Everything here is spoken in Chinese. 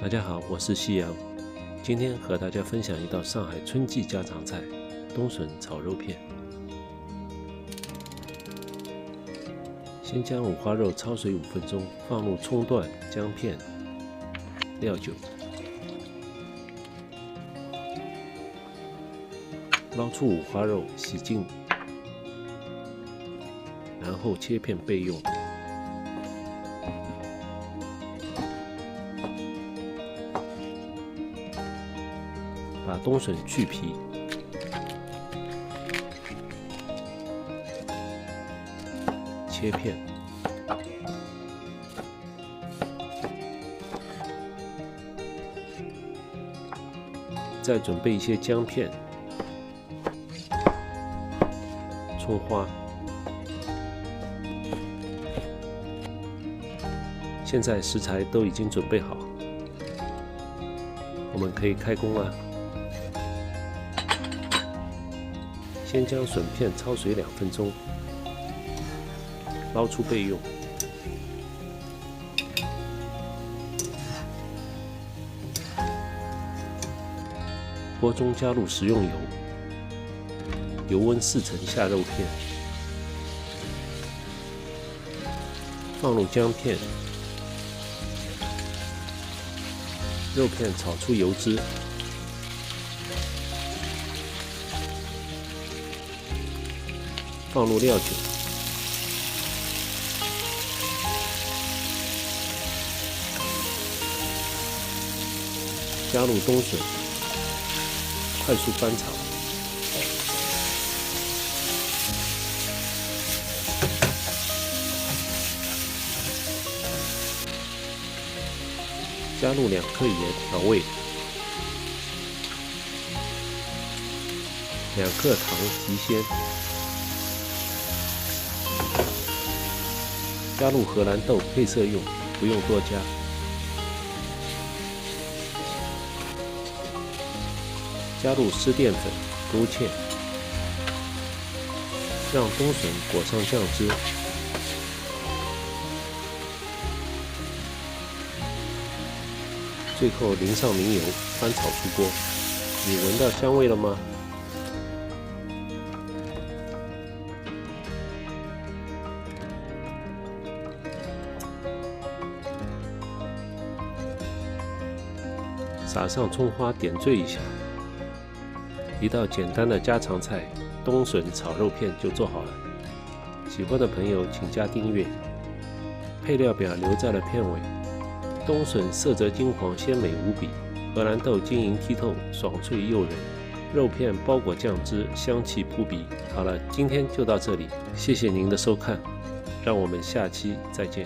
大家好，我是夕阳，今天和大家分享一道上海春季家常菜——冬笋炒肉片。先将五花肉焯水5分钟，放入葱段、姜片、料酒，捞出五花肉，洗净，然后切片备用。把冬笋去皮，切片，再准备一些姜片、葱花。现在食材都已经准备好，我们可以开工了。先将笋片焯水2分钟，捞出备用。锅中加入食用油，油温4成下肉片，放入姜片，肉片炒出油脂。放入料酒，加入冬笋，快速翻炒，加入2克盐调味，2克糖提鲜。加入荷兰豆配色用，不用多加。加入湿淀粉，勾芡，让冬笋裹上酱汁。最后淋上明油，翻炒出锅。你闻到香味了吗？撒上葱花点缀一下，一道简单的家常菜——冬笋炒肉片就做好了。喜欢的朋友请加订阅。配料表留在了片尾。冬笋色泽金黄，鲜美无比；荷兰豆晶莹剔透，爽脆诱人；肉片包裹酱汁，香气扑鼻。好了，今天就到这里，谢谢您的收看，让我们下期再见。